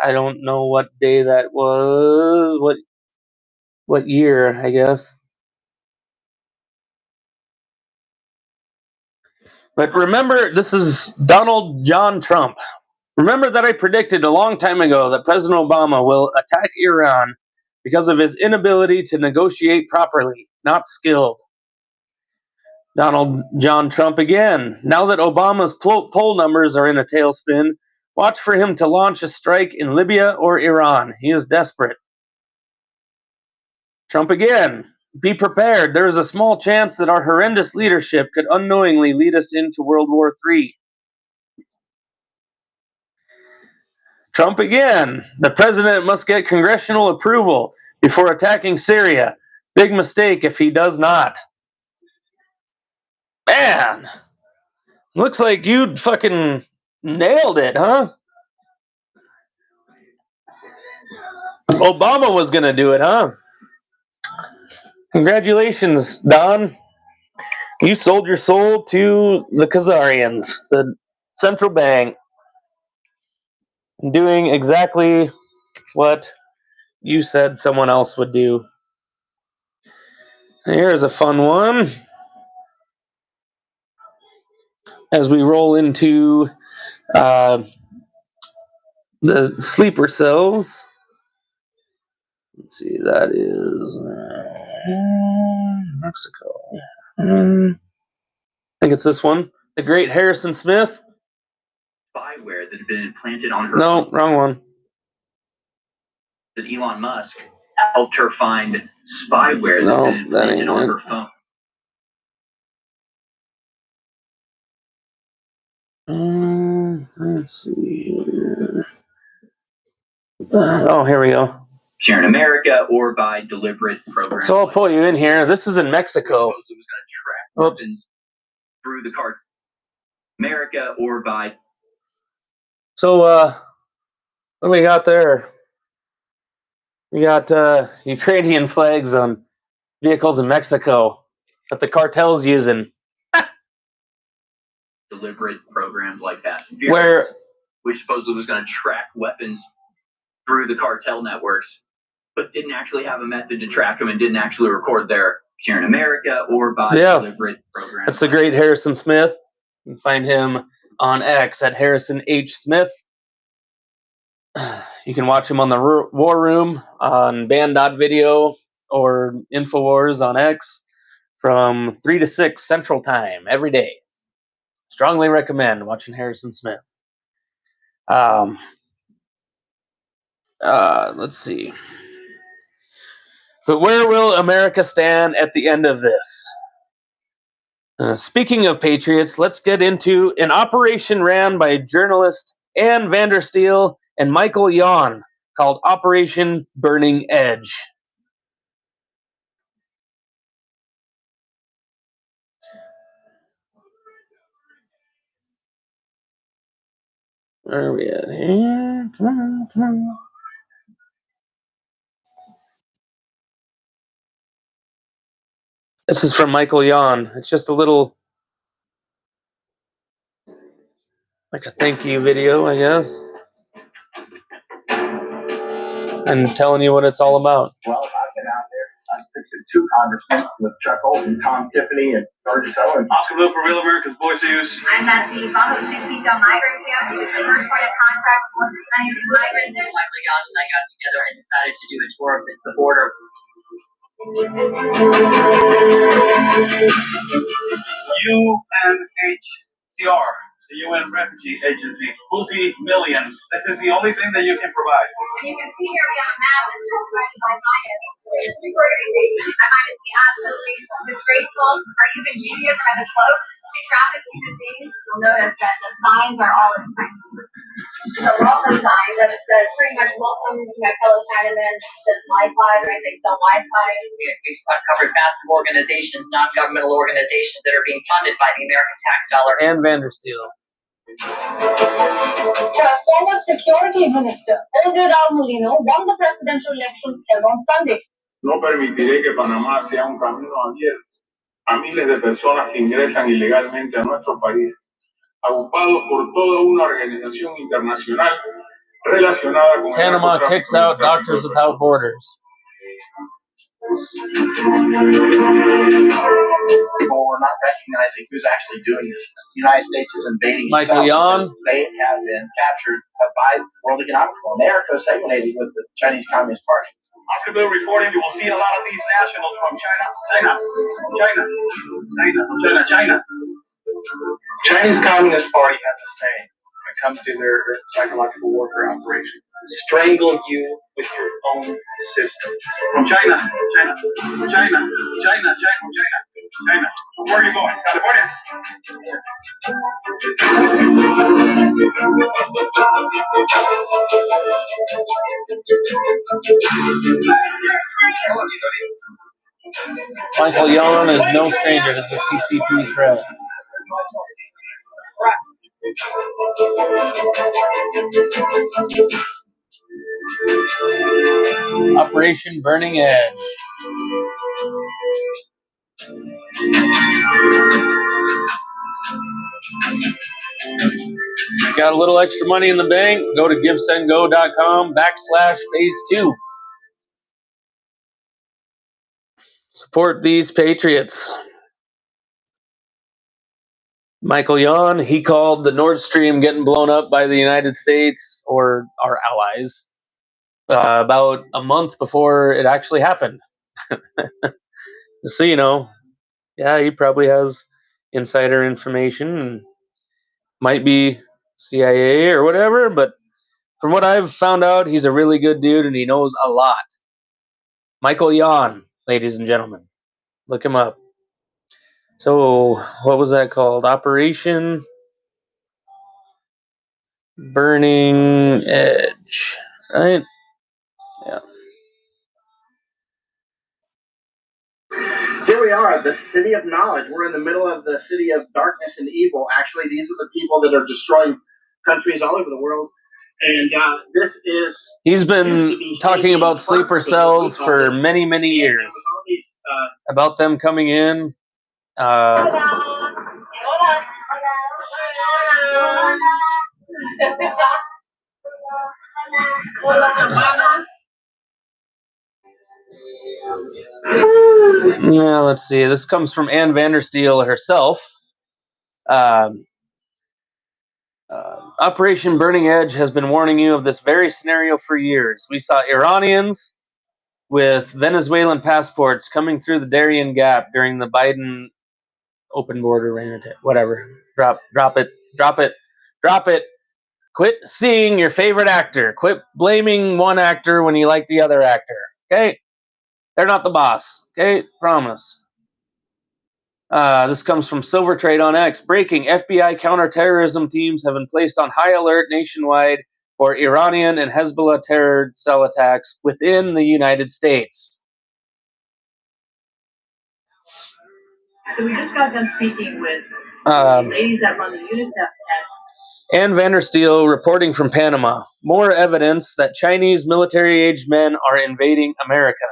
I don't know what day that was. What year, I guess. But remember, this is Donald John Trump. Remember that I predicted a long time ago that President Obama will attack Iran because of his inability to negotiate properly, not skilled. Donald John Trump again. Now that Obama's poll numbers are in a tailspin, watch for him to launch a strike in Libya or Iran. He is desperate. Trump again. Be prepared. There is a small chance that our horrendous leadership could unknowingly lead us into World War III. Trump again. The president must get congressional approval before attacking Syria. Big mistake if he does not. Man, looks like you fucking nailed it, huh? Obama was gonna do it, huh? Congratulations, Don. You sold your soul to the Khazarians, the central bank, doing exactly what you said someone else would do. Here's a fun one. As we roll into the sleeper cells. Let's see, that is Mexico. I think it's this one. The Great Harrison Smith. Spyware that had been implanted on her. No, wrong one. That Elon Musk helped her find spyware that had been implanted on her phone. Let's see here. Oh, here we go. Here in America or by deliberate programs. So I'll pull you in here. This is in Mexico. Oops. Through the card. America or by. So, what do we got there? We got Ukrainian flags on vehicles in Mexico that the cartel's using. Deliberate programs like that. Where? Which supposedly was going to track weapons through the cartel networks, but didn't actually have a method to track them and didn't actually record their here in America or by deliberate programs. That's the Great Harrison Smith. You can find him on X at Harrison H. Smith. You can watch him on the War Room on band.video or InfoWars on X from 3 to 6 Central Time every day. Strongly recommend watching Harrison Smith. Let's see. But where will America stand at the end of this? Speaking of Patriots, let's get into an operation ran by journalist Ann Vandersteel and Michael Yon called Operation Burning Edge. Where are we at here? Come on, come on. This is from Michael Yon. It's just a little, like a thank you video, I guess. And telling you what it's all about. Well, I've been out there. I've visited 2 congressmen with Chuck Olson, Tom Tiffany, and Georgia Sullivan. Oscar Bill for Real America's Voice News. I'm at the Bajo 60 migrant camp. It's the first point of contact for many of these migrants. Michael Yon and I got together and decided to do a tour of the border. UNHCR, the UN Refugee Agency, multi-millions. This is the only thing that you can provide. And you can see here we have a map that's provided by Minus. I minus the absolutely disgraceful or even genius by the cloak to traffic human beings. You'll notice that the signs are all in Chinese. The welcome sign that it says pretty much welcome to my fellow Chinamen. It says Wi-Fi, right? They sell Wi-Fi. We've uncovered massive organizations, non-governmental organizations that are being funded by the American tax dollar. Ann Vandersteel. Former Security Minister Jose Raul Mulino won the presidential elections held on Sunday. No permitiré que Panamá sea un camino abierto a miles de personas que ingresan ilegalmente a nuestro país, agrupados por toda una organización internacional Panama kicks out Doctors Without Borders. People were not recognizing who's actually doing this. The United States is invading Michael itself. Yon. They have been captured by the World Economic Forum. They are co-segregated with the Chinese Communist Party. Oscar Bill reporting you will see a lot of these nationals from China. Chinese Communist Party has a saying when it comes to their psychological warfare operation: strangle you with your own system. From China. Where are you going? California? Michael Yon is no stranger to the CCP threat. Operation Burning Edge. Got a little extra money in the bank? Go to givesendgo.com/phase2. Support these patriots. Michael Yon, he called the Nord Stream getting blown up by the United States or our allies about a month before it actually happened. Just so you know, yeah, he probably has insider information and might be CIA or whatever, but from what I've found out, he's a really good dude and he knows a lot. Michael Yon, ladies and gentlemen. Look him up. So, what was that called? Operation Burning Edge, right? Yeah. Here we are, the city of knowledge. We're in the middle of the city of darkness and evil. Actually, these are the people that are destroying countries all over the world. And this is... He's been talking about sleeper cells for many, many years. About them coming in. Yeah, let's see. This comes from Ann Vandersteel herself. Operation Burning Edge has been warning you of this very scenario for years. We saw Iranians with Venezuelan passports coming through the Darien Gap during the Biden open border whatever. Drop it. Quit seeing your favorite actor. Quit blaming one actor when you like the other actor. Okay? They're not the boss. Okay? Promise. This comes from Silver Trade on X. Breaking: FBI counterterrorism teams have been placed on high alert nationwide for Iranian and Hezbollah terror cell attacks within the United States. So we just got done speaking with ladies that run the UNICEF test. Ann Vandersteel reporting from Panama. More evidence that Chinese military-aged men are invading America.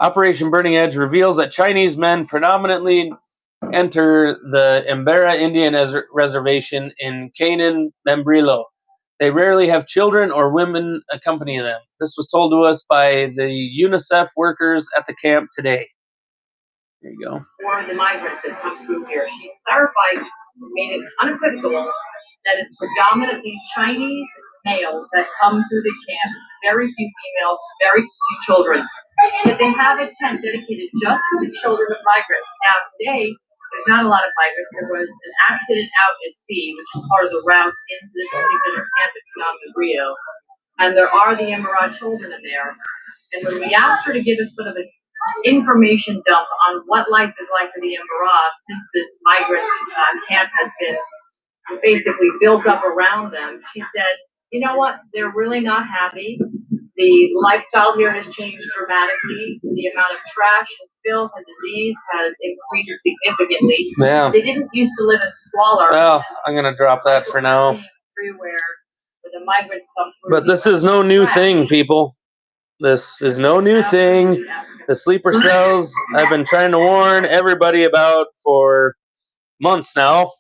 Operation Burning Edge reveals that Chinese men predominantly enter the Embera Indian Reservation in Canaan, Membrillo. They rarely have children or women accompany them. This was told to us by the UNICEF workers at the camp today. There you go. For the migrants that come through here, she clarified, made it unequivocal that it's predominantly Chinese males that come through the camp, very few females, very few children. That they have a tent dedicated just for the children of migrants. Now today, there's not a lot of migrants. There was an accident out at sea, which is part of the route into this particular camp at Rio, and there are the Emirati children in there. And when we asked her to give us sort of an information dump on what life is like for the Emirati since this migrant camp has been basically built up around them, she said, you know what, they're really not happy. The lifestyle here has changed dramatically. The amount of trash and filth and disease has increased significantly. Yeah. They didn't used to live in squalor. Well, I'm going to drop that for now. Everywhere where the migrants come through. But this is no new thing, people. This is no new thing. The sleeper cells I've been trying to warn everybody about for months now.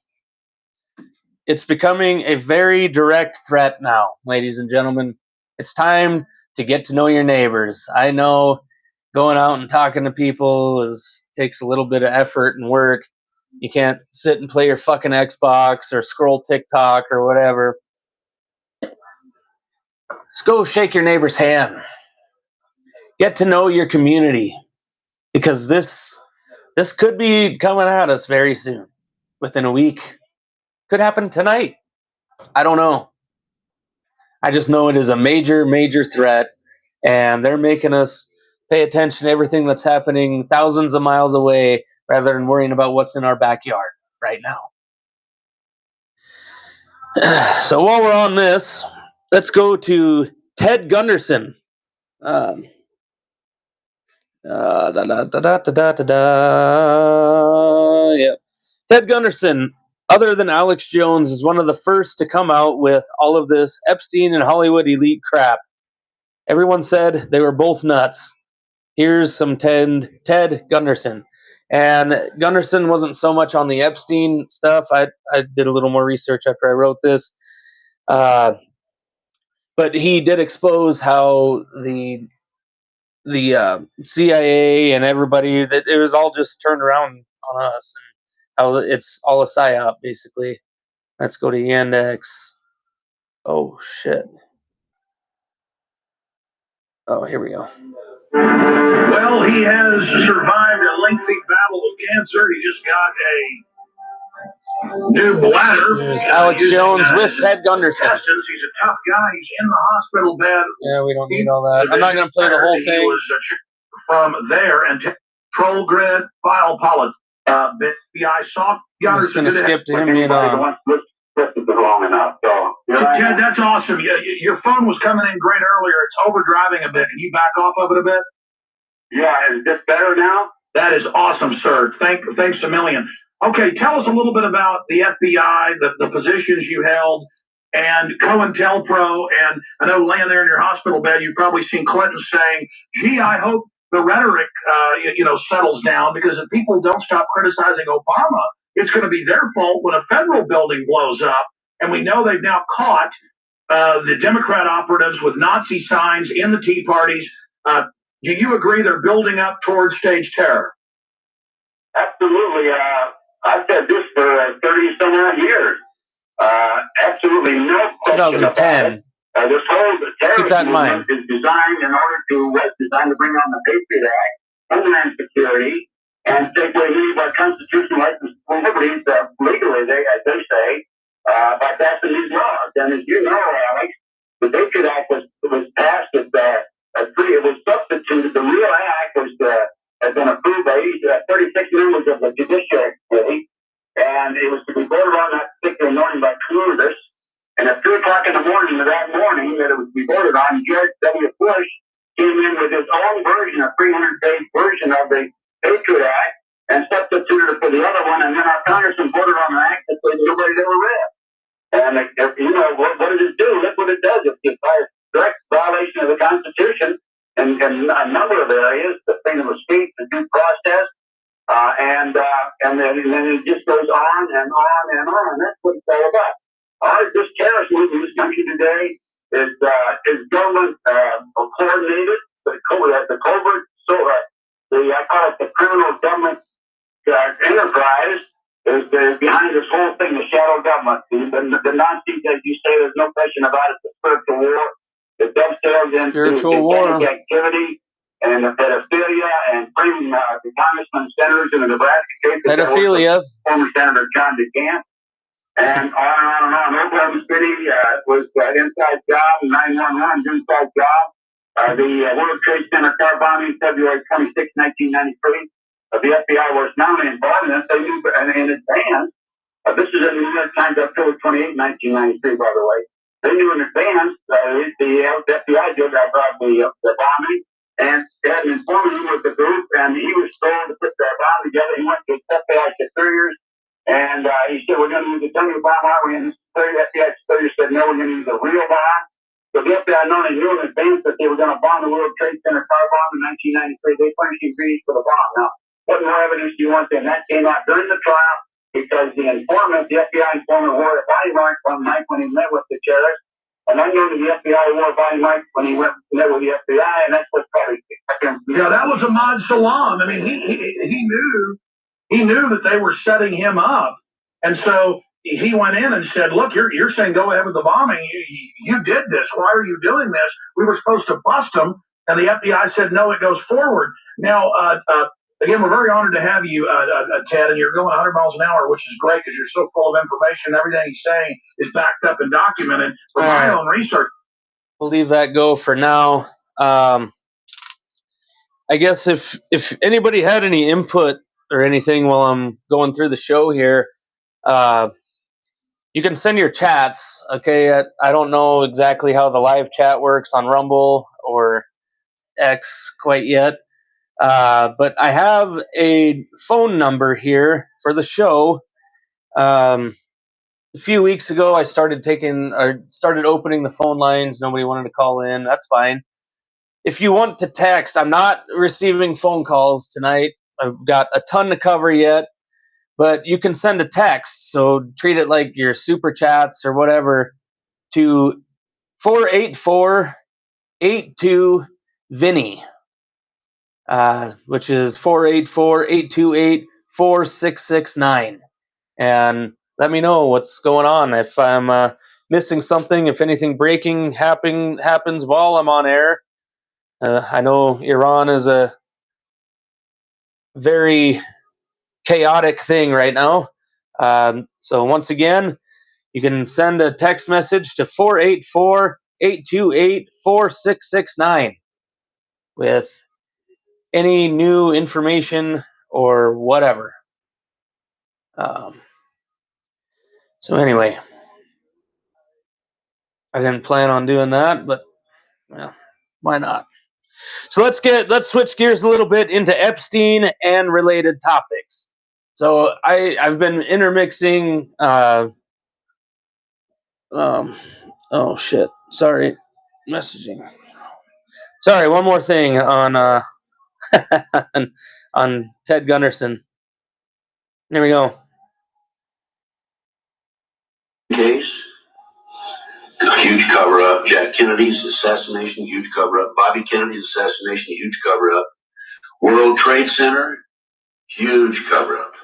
It's becoming a very direct threat now, ladies and gentlemen. It's time to get to know your neighbors. I know going out and talking to people takes a little bit of effort and work. You can't sit and play your fucking Xbox or scroll TikTok or whatever. Just go shake your neighbor's hand. Get to know your community, because this could be coming at us very soon, within a week. Could happen tonight. I don't know. I just know it is a major, major threat, and they're making us pay attention to everything that's happening thousands of miles away rather than worrying about what's in our backyard right now. So while we're on this, let's go to Ted Gunderson. Yeah. Ted Gunderson, other than Alex Jones, is one of the first to come out with all of this Epstein and Hollywood elite crap. Everyone said they were both nuts. Here's some Ted Gunderson. And Gunderson wasn't so much on the Epstein stuff. I did a little more research after I wrote this. But he did expose how the CIA and everybody, that it was all just turned around on us, and how it's all a psyop, basically. Let's go to Yandex. Oh, shit. Oh, here we go. Well, he has survived a lengthy battle with cancer. He just got a new bladder. There's Alex Jones with Ted Gunderson. He's a tough guy. He's in the hospital bed. Yeah, we don't need all that. I'm not going to play the whole thing. He was from there and control grid, file politics. FBI soft. I'm just going to skip to him being on. Long enough. So, Jed, that's awesome. Your phone was coming in great earlier. It's overdriving a bit. Can you back off of it a bit? Yeah, is this better now? That is awesome, sir. Thanks a million. Okay, tell us a little bit about the FBI, the positions you held, and COINTELPRO. And I know laying there in your hospital bed, you've probably seen Clinton saying, gee, I hope the rhetoric settles down, because if people don't stop criticizing Obama, it's going to be their fault when a federal building blows up. And we know they've now caught the Democrat operatives with Nazi signs in the Tea Parties. Do you agree they're building up towards stage terror? Absolutely. I've said this for 30-some odd years. Absolutely no question about it. This whole terrorist movement is designed to bring on the Patriot Act, Homeland Security, and take away many of our constitutional rights and liberties legally, as they say, by passing these laws. And as you know, Alex, the Patriot Act was passed it was substituted. The real act has been approved by 36 members of the Judiciary Committee, and it was to be voted on that particular morning by Congress. And at 2 o'clock in the morning of that morning that it was to be voted on, George W. Bush came in with his own version, a 300-page version of the Patriot Act, and substituted it for the other one, and then our congressman voted on an act that nobody's ever read. And what does it do? Look what it does. It's a direct violation of the Constitution in a number of areas, the freedom of speech, the due process, and then it just goes on and on and on. That's what it's all about. This terrorist movement in this country today is government coordinated. The covert, I call it the criminal government enterprise is behind this whole thing, the shadow government. The Nazis, as you say, there's no question about it, the spiritual war. It dovetails into satanic activity and the pedophilia and bringing the congressmen, senators in the Nebraska case. Pedophilia. Former Senator John DeCamp. And on and on. Oklahoma City was inside job, 911 inside job. The World Trade Center car bombing, February 26, 1993. The FBI was not only involved in this, they knew in advance. This is in the New York Times, October 28, 1993, by the way. They knew in advance, the FBI did about the bombing, and they had an informant with the group, and he was told to put the bomb together. He went to his FBI superiors, and he said, we're going to use a dummy bomb, aren't we? And the FBI superior said, no, we're going to use a real bomb. So the FBI not only knew in advance that they were going to bomb the World Trade Center car bomb in 1993, they furnished ingredients for the bomb. Now, what more evidence do you want then? That came out during the trial. because the FBI informant, wore a body mark one night when he met with the sheriff. And I know the FBI wore a body mark when he met with the FBI, and that's what probably. Yeah, that was Ahmad Salam. I mean, he knew that they were setting him up, and so he went in and said, "Look, you're saying go ahead with the bombing. You did this. Why are you doing this? We were supposed to bust him." And the FBI said, "No, it goes forward." Now, again, we're very honored to have you, Ted, and you're going 100 miles an hour, which is great because you're so full of information. Everything he's saying is backed up and documented from my own research. We'll leave that go for now. I guess if anybody had any input or anything while I'm going through the show here, you can send your chats. Okay, I don't know exactly how the live chat works on Rumble or X quite yet, but I have a phone number here for the show. A few weeks ago, I started opening the phone lines. Nobody wanted to call in. That's fine. If you want to text, I'm not receiving phone calls tonight. I've got a ton to cover yet, but you can send a text. So treat it like your super chats or whatever to 484-82-VINNY, which is 484-828-4669. And let me know what's going on. If I'm missing something, if anything breaking happens while I'm on air. I know Iran is a very chaotic thing right now. So once again, you can send a text message to 484-828-4669 with any new information or whatever. So anyway, I didn't plan on doing that, but well, why not? So let's switch gears a little bit into Epstein and related topics. So I've been intermixing. Oh shit! Sorry, messaging. Sorry, one more thing on on Ted Gunderson. Here we go. Case. A huge cover-up. Jack Kennedy's assassination, huge cover-up. Bobby Kennedy's assassination, huge cover-up. World Trade Center, huge cover-up.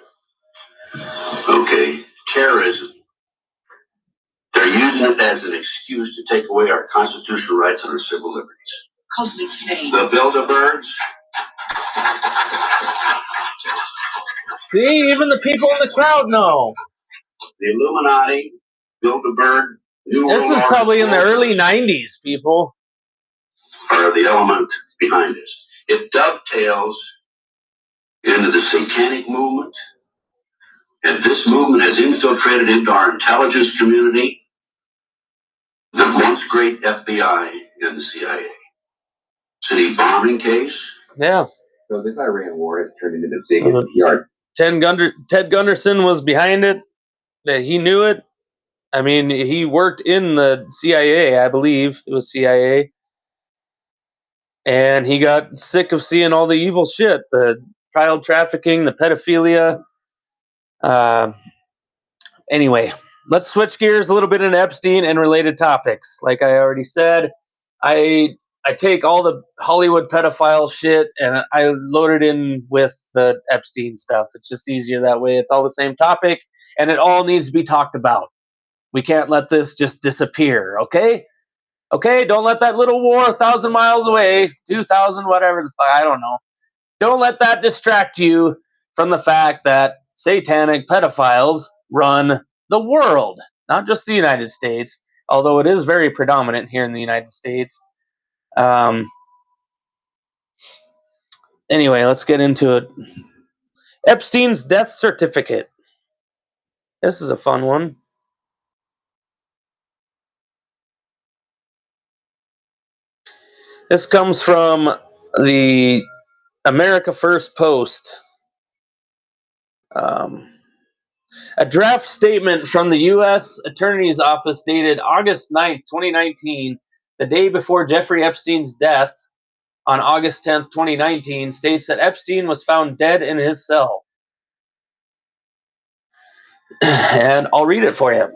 Okay, terrorism. They're using it as an excuse to take away our constitutional rights and our civil liberties. Cosmic flame. The Bilderbergs. See, even the people in the crowd know. The Illuminati, Bilderberg, New World This is probably in the early 90s, people. Are the element behind this. It dovetails into the satanic movement, and this movement has infiltrated into our intelligence community, the once great FBI and the CIA. City bombing case. Yeah. So this Iran war has turned into the biggest PR. Ted Gunderson was behind it. He knew it. I mean, he worked in the CIA, I believe. It was CIA. And he got sick of seeing all the evil shit. The child trafficking, the pedophilia. Anyway, let's switch gears a little bit into Epstein and related topics. Like I already said, I take all the Hollywood pedophile shit and I load it in with the Epstein stuff. It's just easier that way. It's all the same topic, and it all needs to be talked about. We can't let this just disappear, okay? Okay, don't let that little war 1,000 miles away, 2,000, whatever, I don't know. Don't let that distract you from the fact that satanic pedophiles run the world, not just the United States, although it is very predominant here in the United States. Anyway, let's get into it. Epstein's death certificate. This is a fun one. This comes from the America First Post. A draft statement from the U.S. Attorney's Office dated August 9th, 2019, the day before Jeffrey Epstein's death on August 10th, 2019, states that Epstein was found dead in his cell. And I'll read it for you.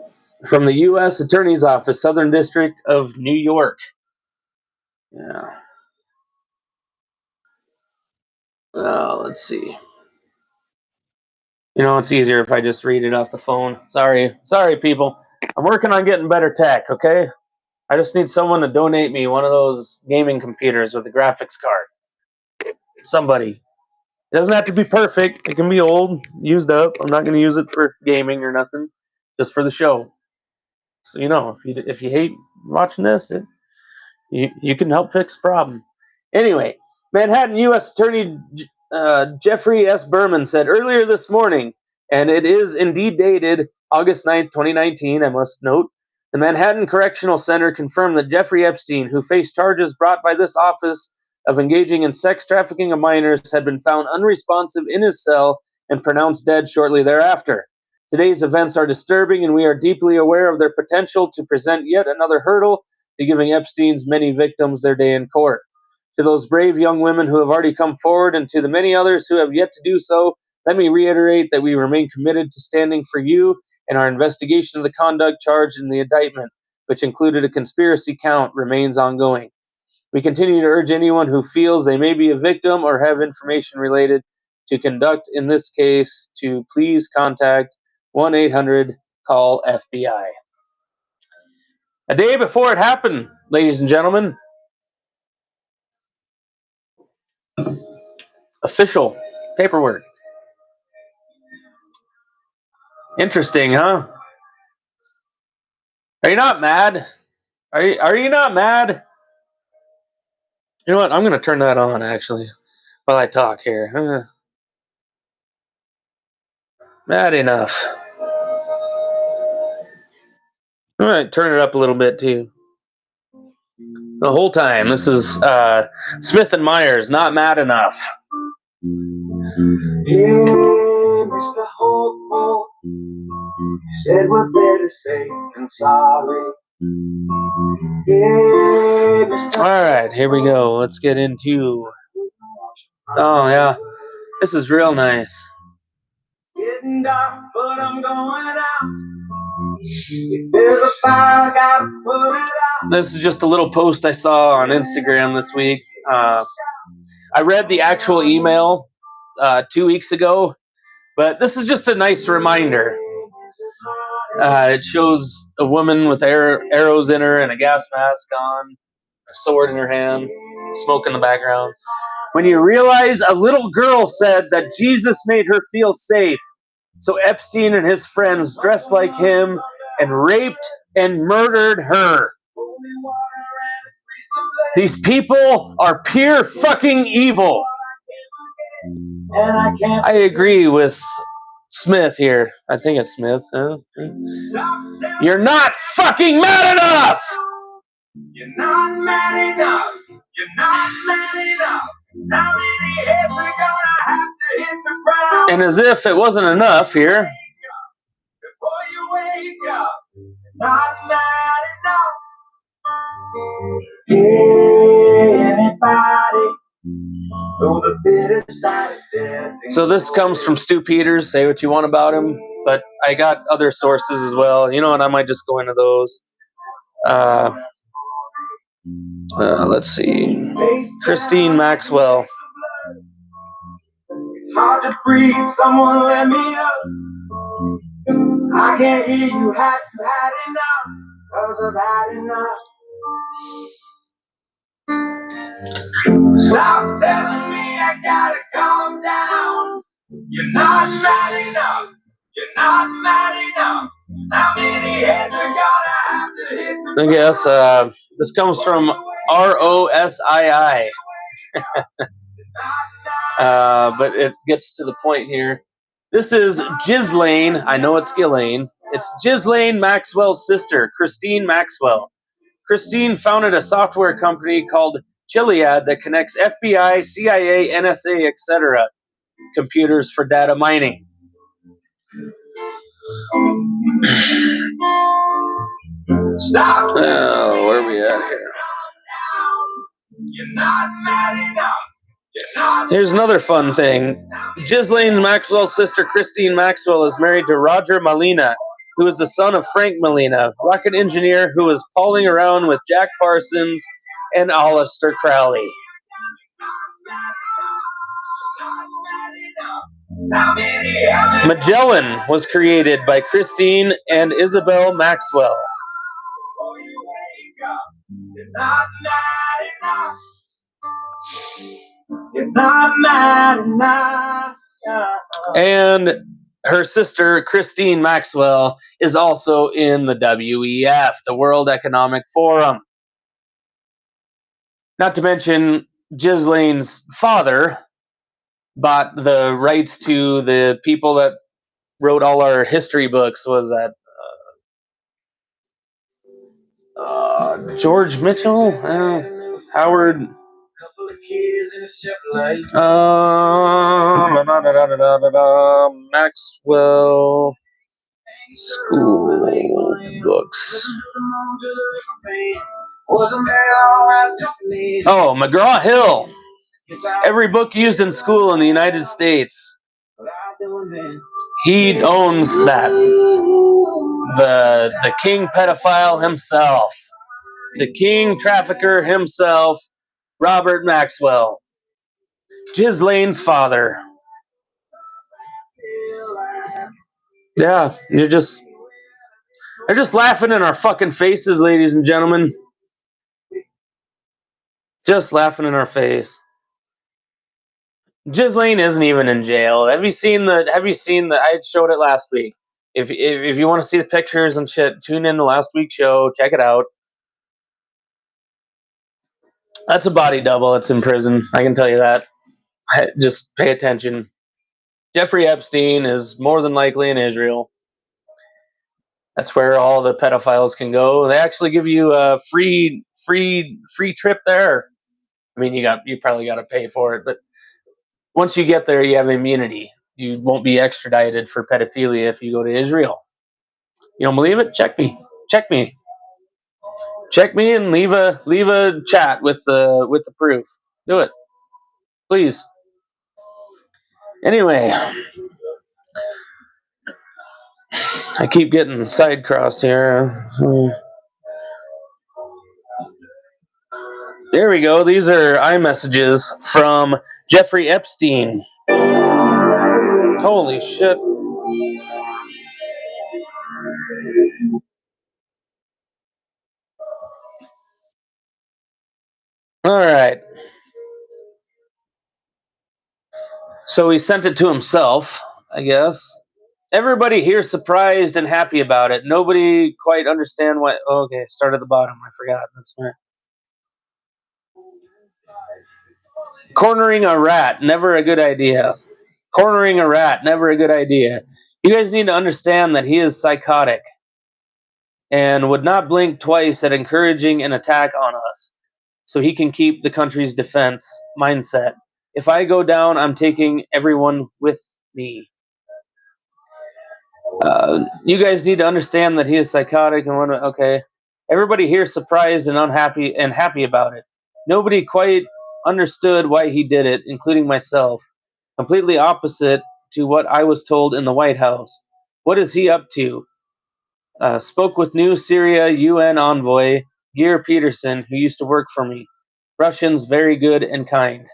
From the U.S. Attorney's Office, Southern District of New York. Yeah. Let's see. You know, it's easier if I just read it off the phone. Sorry, people. I'm working on getting better tech, okay? I just need someone to donate me one of those gaming computers with a graphics card. Somebody. It doesn't have to be perfect. It can be old, used up. I'm not going to use it for gaming or nothing, just for the show. So you know, if you hate watching this, you can help fix the problem. Anyway, Manhattan U.S. Attorney Jeffrey S. Berman said earlier this morning, and it is indeed dated August 9th, 2019, I must note, the Manhattan Correctional Center confirmed that Jeffrey Epstein, who faced charges brought by this office of engaging in sex trafficking of minors, had been found unresponsive in his cell and pronounced dead shortly thereafter. Today's events are disturbing, and we are deeply aware of their potential to present yet another hurdle to giving Epstein's many victims their day in court. To those brave young women who have already come forward and to the many others who have yet to do so, let me reiterate that we remain committed to standing for you, and our investigation of the conduct charged in the indictment, which included a conspiracy count, remains ongoing. We continue to urge anyone who feels they may be a victim or have information related to conduct in this case to please contact 1-800-CALL-FBI. A day before it happened, ladies and gentlemen, official paperwork. Interesting, huh? Are you not mad? Are you not mad? You know what? I'm going to turn that on, actually, while I talk here. Mad enough. I'm going to turn it up a little bit, too. The whole time. This is Smith and Myers, Not Mad Enough. Hey, Mr. Hope, said we're better safe than sorry. Hey, Mr. All right, here we go. Let's get into. Oh yeah, this is real nice. Getting dark, but I'm going out. If there's a fire, gotta put it out. This is just a little post I saw on Instagram this week. I read the actual email 2 weeks ago, but this is just a nice reminder. It shows a woman with arrows in her and a gas mask on, a sword in her hand, smoke in the background. When you realize a little girl said that Jesus made her feel safe, so Epstein and his friends dressed like him and raped and murdered her. These people are pure fucking evil. I agree with Smith here. I think it's Smith. You're not fucking mad enough! You're not mad enough. You're not mad enough. How many heads are gonna have to hit the ground? And as if it wasn't enough here. Before you wake up, you're not mad enough. Hey, anybody know the bitter side of death? So this comes from Stu Peters. Say what you want about him, but I got other sources as well. You know, and I might just go into those. Let's see. Christine Maxwell. It's hard to breathe. Someone let me up. I can't hear you. Had you had enough? 'Cause I've had enough. Stop telling me I gotta calm down. You're not mad enough. You're not mad enough. How many heads are gonna have to hit the I guess this comes from ROSII. But it gets to the point here. This is Ghislaine. I know it's Ghislaine. It's Ghislaine Maxwell's sister, Christine Maxwell. Christine founded a software company called Chiliad that connects FBI, CIA, NSA, etc. computers for data mining. Stop. Where are we at here? You're not mad enough. Here's another fun thing. Ghislaine Maxwell's sister Christine Maxwell is married to Roger Molina, who is the son of Frank Molina, rocket engineer who was palling around with Jack Parsons and Aleister Crowley. Magellan was created by Christine and Isabel Maxwell. And her sister, Christine Maxwell, is also in the WEF, the World Economic Forum. Not to mention, Ghislaine's father bought the rights to the people that wrote all our history books. Was that George Mitchell? Howard? Maxwell School Books. Oh, McGraw-Hill. Every book used in school in the United States. He owns that. The king pedophile himself. The king trafficker himself, Robert Maxwell. Ghislaine's father. Yeah, they're just laughing in our fucking faces, ladies and gentlemen. Just laughing in our face. Ghislaine isn't even in jail. Have you seen the? I showed it last week. If you want to see the pictures and shit, tune in to last week's show. Check it out. That's a body double that's in prison. I can tell you that. Just pay attention. Jeffrey Epstein is more than likely in Israel. That's where all the pedophiles can go. They actually give you a free trip there. I mean, you probably got to pay for it, but once you get there, you have immunity. You won't be extradited for pedophilia if you go to Israel. You don't believe it? Check me, and leave a chat with the proof. Do it, please. Anyway, I keep getting side crossed here. There we go. These are iMessages from Jeffrey Epstein. Holy shit. All right. So he sent it to himself, I guess. Everybody here surprised and happy about it. Nobody quite understand why. Oh, okay, start at the bottom. I forgot. That's fine. Cornering a rat, never a good idea. Cornering a rat, never a good idea. You guys need to understand that he is psychotic and would not blink twice at encouraging an attack on us, so he can keep the country's defense mindset. If I go down, I'm taking everyone with me. You guys need to understand that he is psychotic and okay. Everybody here is surprised and unhappy and happy about it. Nobody quite understood why he did it, including myself. Completely opposite to what I was told in the White House. What is he up to? Spoke with new Syria UN envoy Geir Peterson, who used to work for me. Russians very good and kind.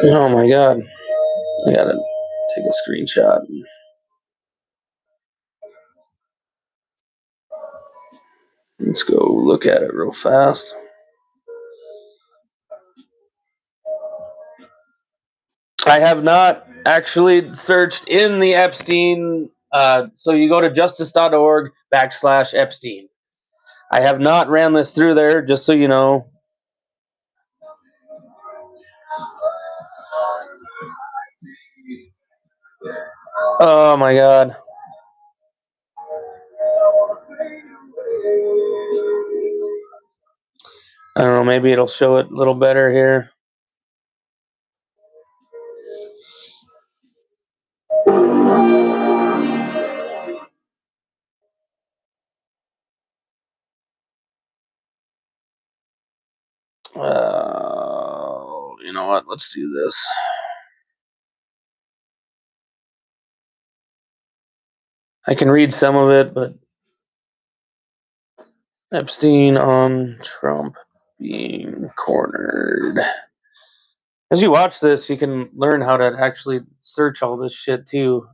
Oh my god. I gotta take a screenshot. Let's go look at it real fast. I have not actually searched in the Epstein. So you go to justice.org/Epstein. I have not ran this through there, just so you know. Oh my god. I don't know, maybe it'll show it a little better here. let's do this. I can read some of it, but Epstein on Trump being cornered. As you watch this, you can learn how to actually search all this shit too.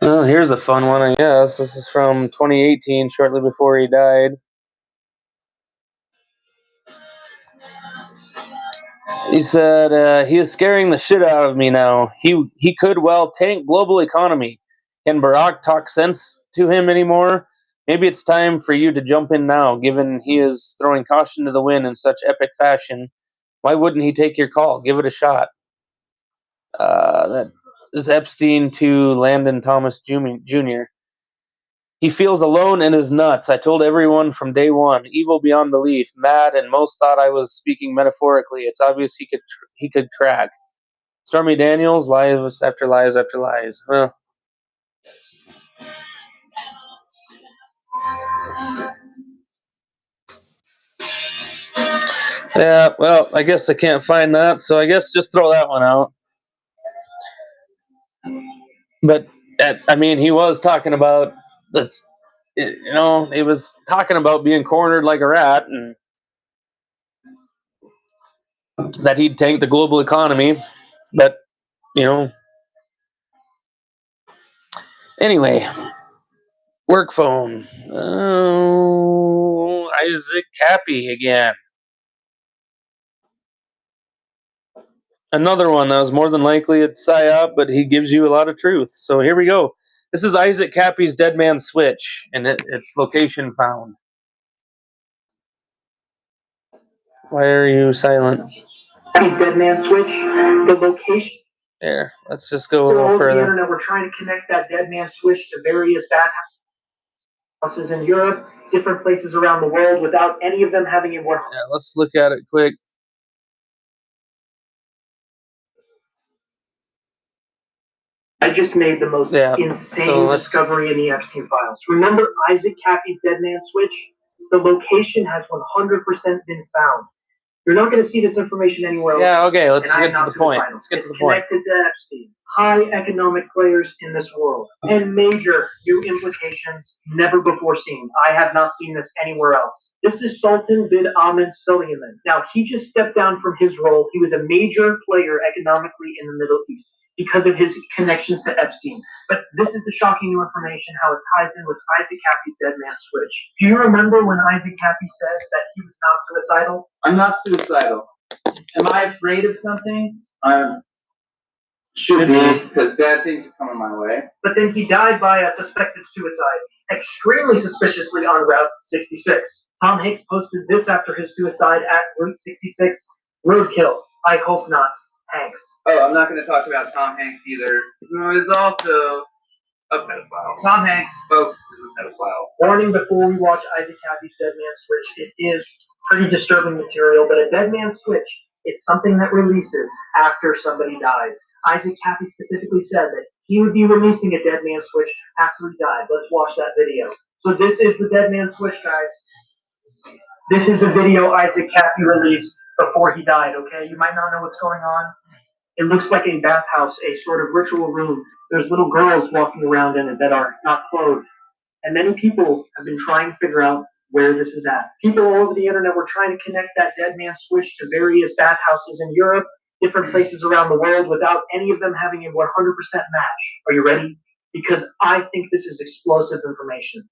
Well, here's a fun one, I guess. This is from 2018, shortly before he died. He said, he is scaring the shit out of me now. He could well tank global economy. Can Barack talk sense to him anymore? Maybe it's time for you to jump in now, given he is throwing caution to the wind in such epic fashion. Why wouldn't he take your call? Give it a shot. That is Epstein to Landon Thomas Jr. He feels alone and is nuts. I told everyone from day one, evil beyond belief, mad, and most thought I was speaking metaphorically. It's obvious he could crack. Stormy Daniels, lies after lies after lies. Well, yeah. Well, I guess I can't find that, so I guess just throw that one out. But I mean, he was talking about this. You know, he was talking about being cornered like a rat, and that he'd tank the global economy. But you know, anyway. Work phone. Oh, Isaac Cappy again. Another one that was more than likely a psyop, but he gives you a lot of truth. So here we go. This is Isaac Cappy's Dead Man Switch, and its location found. Why are you silent? Cappy's Dead Man Switch, the location. There, let's just go a little further. The internet, we're trying to connect that Dead Man Switch to various bathhouses in Europe, different places around the world, without any of them having a more. Yeah, let's look at it quick. I just made the most insane discovery in the Epstein files. Remember Isaac Cappy's Dead Man Switch? The location has 100% been found. You're not going to see this information anywhere else. Yeah, okay, let's get to the point. It's connected to Epstein. High economic players in this world. And major new implications never before seen. I have not seen this anywhere else. This is Sultan bin Ahmed Suleiman. Now, he just stepped down from his role. He was a major player economically in the Middle East because of his connections to Epstein. But this is the shocking new information, how it ties in with Isaac Cappy's Dead Man Switch. Do you remember when Isaac Cappy said that he was not suicidal? I'm not suicidal. Am I afraid of something? Should be, because bad things are coming my way. But then he died by a suspected suicide, extremely suspiciously on Route 66. Tom Hanks posted this after his suicide at Route 66. Roadkill. I hope not. Hanks. Oh, I'm not going to talk about Tom Hanks either, who is also a pedophile. Tom Hanks, folks, is a pedophile. Warning before we watch Isaac Cappy's Dead Man Switch, it is pretty disturbing material, but a Dead Man Switch is something that releases after somebody dies. Isaac Cappy specifically said that he would be releasing a Dead Man Switch after he died. Let's watch that video. So this is the Dead Man Switch, guys. This is the video Isaac Cappy released before he died, okay? You might not know what's going on. It looks like a bathhouse, a sort of ritual room. There's little girls walking around in it that are not clothed. And many people have been trying to figure out where this is at. People all over the internet were trying to connect that Dead Man Switch to various bathhouses in Europe, different places around the world, without any of them having a 100% match. Are you ready? Because I think this is explosive information.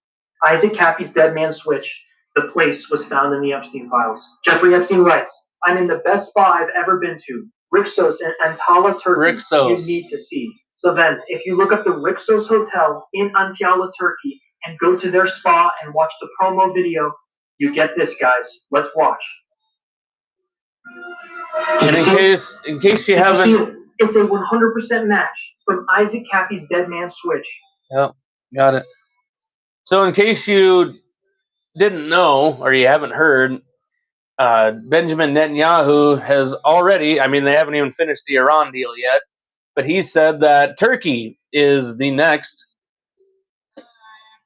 Isaac Cappy's Dead Man Switch, the place was found in the Epstein files. Jeffrey Epstein writes, I'm in the best spa I've ever been to. Rixos in Antalya, Turkey. Rixos. You need to see. So then, if you look up the Rixos Hotel in Antalya, Turkey, and go to their spa and watch the promo video, you get this, guys. Let's watch. And in case you haven't, it's a 100% match from Isaac Cappy's Dead Man Switch. Yep, got it. So in case you didn't know or you haven't heard, Benjamin Netanyahu has already, I mean, they haven't even finished the Iran deal yet, but he said that Turkey is the next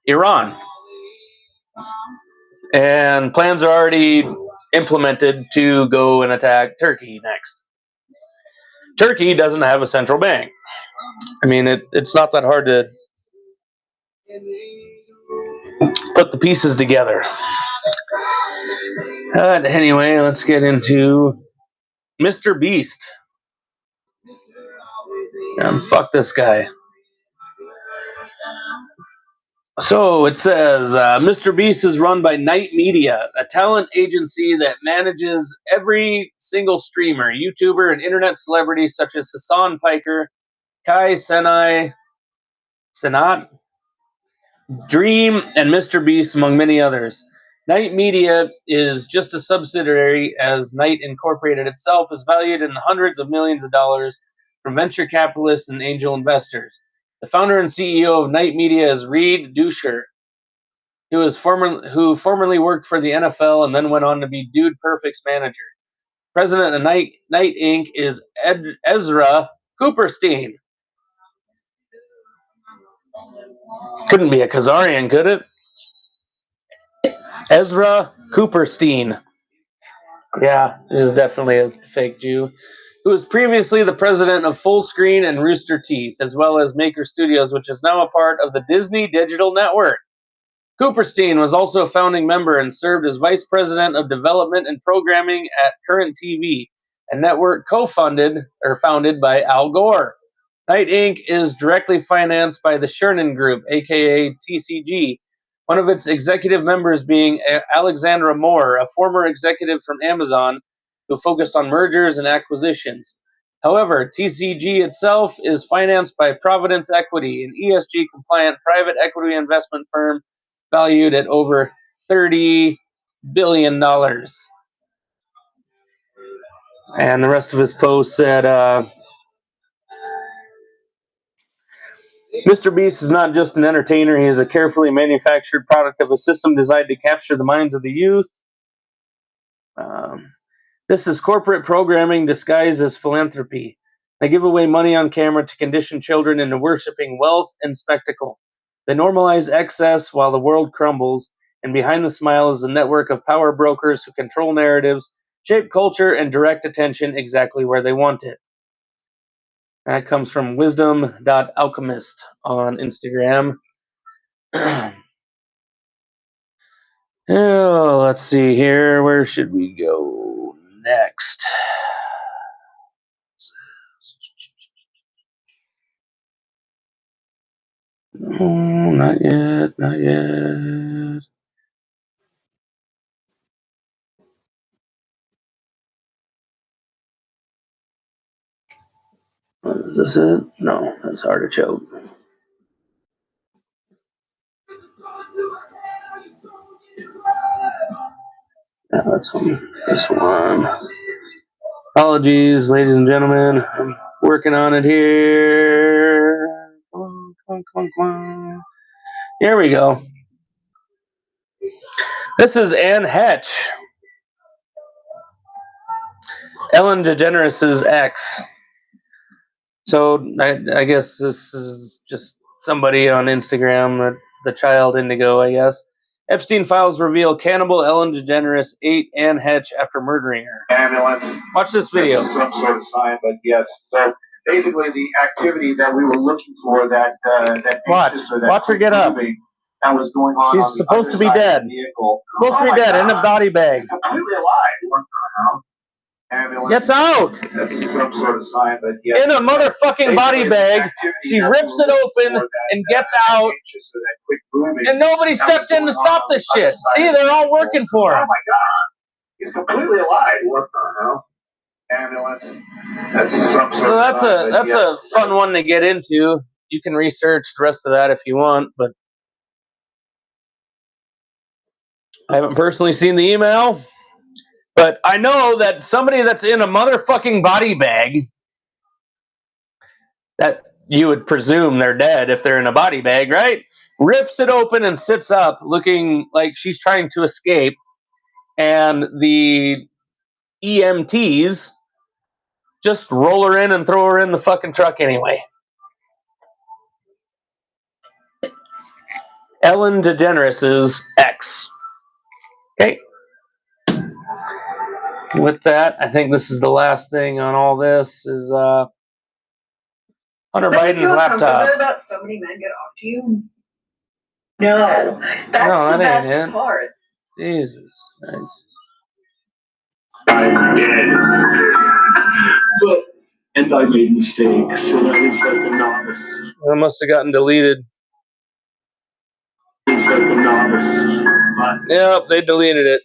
Iran. And plans are already implemented to go and attack Turkey next. Turkey doesn't have a central bank. I mean, it's not that hard to put the pieces together. Anyway, let's get into Mr. Beast. Fuck this guy. So it says, Mr. Beast is run by Night Media, a talent agency that manages every single streamer, YouTuber, and internet celebrity such as Hassan Piker, Kai Senat, Dream, and Mr. Beast, among many others. Night Media is just a subsidiary, as Night Incorporated itself is valued in hundreds of millions of dollars from venture capitalists and angel investors. The founder and CEO of Night Media is Reed Dusher, who formerly worked for the NFL and then went on to be Dude Perfect's manager. President of Night Inc. is Ezra Cooperstein. Couldn't be a Khazarian, could it? Ezra Cooperstein. Yeah, it is definitely a fake Jew. Who was previously the president of Full Screen and Rooster Teeth, as well as Maker Studios, which is now a part of the Disney Digital Network. Cooperstein was also a founding member and served as vice president of development and programming at Current TV, a network founded by Al Gore. Night Inc. is directly financed by the Chernin Group, aka TCG, one of its executive members being Alexandra Moore, a former executive from Amazon who focused on mergers and acquisitions. However, TCG itself is financed by Providence Equity, an ESG-compliant private equity investment firm valued at over $30 billion. And the rest of his post said, Mr. Beast is not just an entertainer, he is a carefully manufactured product of a system designed to capture the minds of the youth. This is corporate programming disguised as philanthropy. They give away money on camera to condition children into worshiping wealth and spectacle. They normalize excess while the world crumbles, and behind the smile is a network of power brokers who control narratives, shape culture, and direct attention exactly where they want it. That comes from wisdom.alchemist on Instagram. Oh, let's see here. Where should we go next? Oh, not yet, not yet. Is this it? No, that's Artichoke. Yeah, that's this one. Apologies, ladies and gentlemen. I'm working on it here. Come on. Here we go. This is Anne Hetch, Ellen DeGeneres' ex. So I guess this is just somebody on Instagram, the child Indigo, I guess. Epstein files reveal cannibal Ellen DeGeneres ate Anne Hetch after murdering her. Ambulance. Watch this video. This is some sort of sign, but yes. So basically, the activity that we were looking for, that Watch her get up. That was going on. She's supposed to be dead. Supposed to be dead in a body bag. She's completely alive. Ambulance. Gets out! That's some sort of sign, but yes. In a motherfucking body bag. She rips it open and gets out. And nobody stepped in to stop this shit. See, they're all working for her. Oh my god. He's completely alive. What the hell? Ambulance. So that's a fun one to get into. You can research the rest of that if you want, but I haven't personally seen the email. But I know that somebody that's in a motherfucking body bag, that you would presume they're dead if they're in a body bag, right? Rips it open and sits up looking like she's trying to escape. and the EMTs just roll her in and throw her in the fucking truck anyway. Ellen DeGeneres' ex. Okay. With that, I think this is the last thing on all this is Hunter Biden's laptop. That so many men get off to you? No, that's that the ain't best it. part. Jesus. Nice. I did. And I made mistakes, and I was like a novice. That must have gotten deleted. He's like a novice. Yep, they deleted it.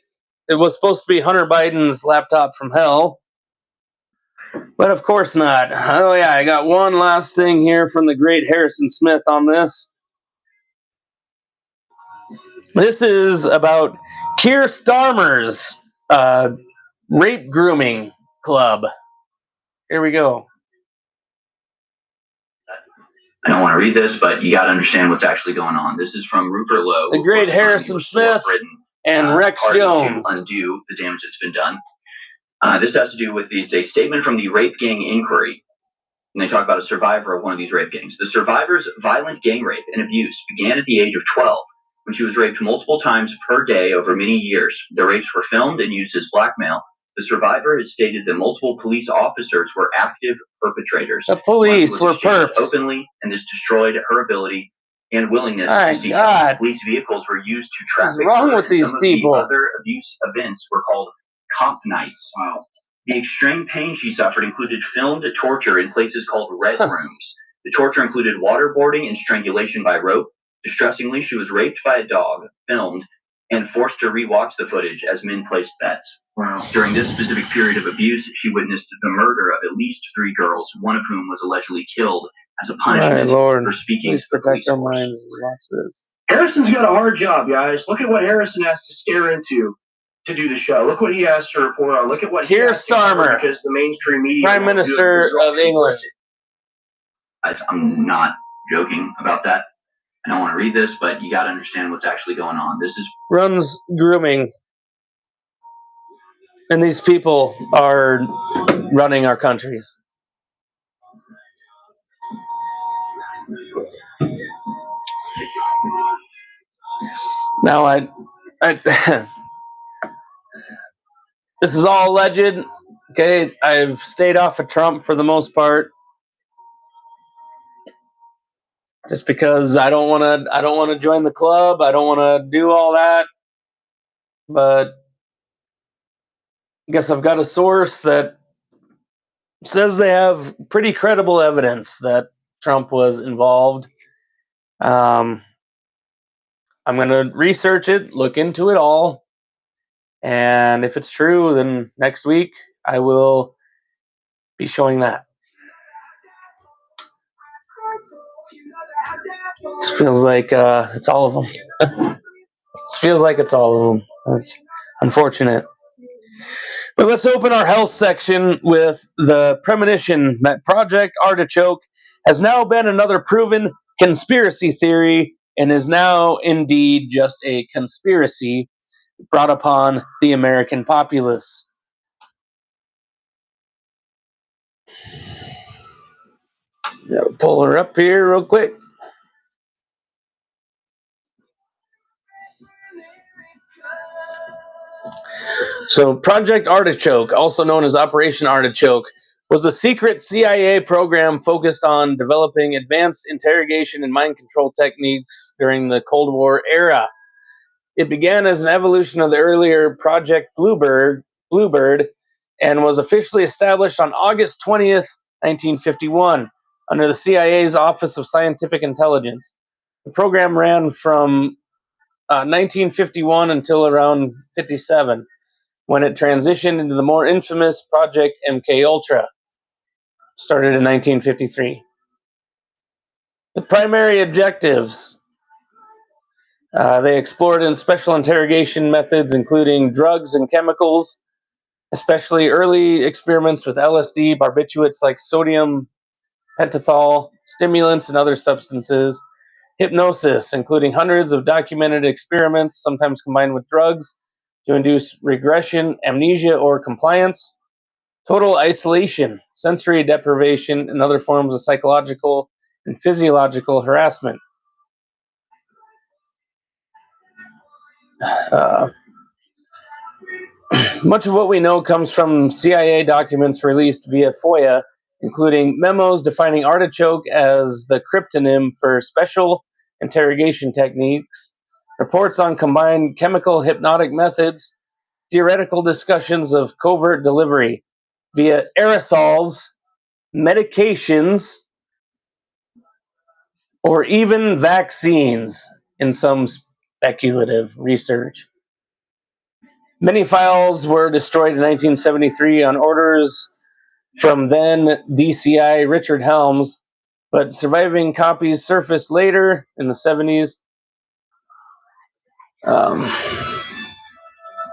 It was supposed to be Hunter Biden's laptop from hell. But of course not. Oh yeah, I got one last thing here from the great Harrison Smith on this. This is about Keir Starmer's rape grooming club. Here we go. I don't want to read this, but you got to understand what's actually going on. This is from Rupert Lowe, the great Harrison Smith, and Rex Jones. To undo the damage that's been done. This has to do with it's a statement from the Rape Gang Inquiry. And they talk about a survivor of one of these rape gangs. The survivor's violent gang rape and abuse began at the age of 12, when she was raped multiple times per day over many years. The rapes were filmed and used as blackmail. The survivor has stated that multiple police officers were active perpetrators. The police were perps. Openly, and this destroyed her ability and willingness to see. Police vehicles were used to traffic. What's wrong with these people? The other abuse events were called comp nights. Wow. The extreme pain she suffered included filmed torture in places called red rooms. The torture included waterboarding and strangulation by rope. Distressingly, she was raped by a dog, filmed, and forced to rewatch the footage as men placed bets. Wow. During this specific period of abuse, she witnessed the murder of at least 3 girls, one of whom was allegedly killed as a punishment for speaking to the police force. Watch this. Harrison's got a hard job, guys. Look at what Harrison has to stare into to do the show. Look what he has to report on. Look at what Keir Starmer, because the mainstream media, Prime Minister of England. I'm not joking about that. I don't want to read this, but you got to understand what's actually going on. This is runs grooming, and these people are running our countries. Now, I this is all alleged. Okay, I've stayed off of Trump for the most part, just because I don't want to join the club. I don't want to do all that. But I guess I've got a source that says they have pretty credible evidence that Trump was involved. I'm going to research it, look into it all, and if it's true, then next week I will be showing that. This feels like it's all of them. This feels like it's all of them. That's unfortunate. But let's open our health section with the premonition that Project Artichoke has now been another proven conspiracy theory and is now indeed just a conspiracy brought upon the American populace. Gotta pull her up here real quick. So Project Artichoke, also known as Operation Artichoke, was a secret CIA program focused on developing advanced interrogation and mind control techniques during the Cold War era. It began as an evolution of the earlier Project Bluebird, and was officially established on August 20th, 1951, under the CIA's Office of Scientific Intelligence. The program ran from 1951 until around 57, when it transitioned into the more infamous Project MKUltra, started in 1953. The primary objectives: they explored in special interrogation methods, including drugs and chemicals, especially early experiments with LSD, barbiturates like sodium pentothal, stimulants, and other substances, hypnosis, including hundreds of documented experiments, sometimes combined with drugs, to induce regression, amnesia, or compliance. Total isolation, sensory deprivation, and other forms of psychological and physiological harassment. Much of what we know comes from CIA documents released via FOIA, including memos defining Artichoke as the cryptonym for special interrogation techniques, reports on combined chemical hypnotic methods, theoretical discussions of covert delivery via aerosols, medications, or even vaccines in some speculative research. Many files were destroyed in 1973 on orders from then DCI Richard Helms, but surviving copies surfaced later in the 70s.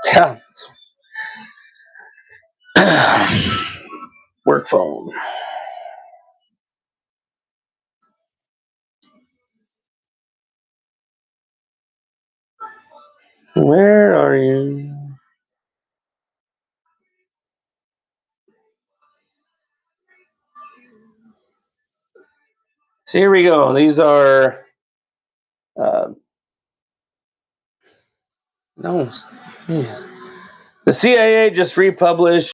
Yeah. Work phone. Where are you? So here we go. These are no. The CIA just republished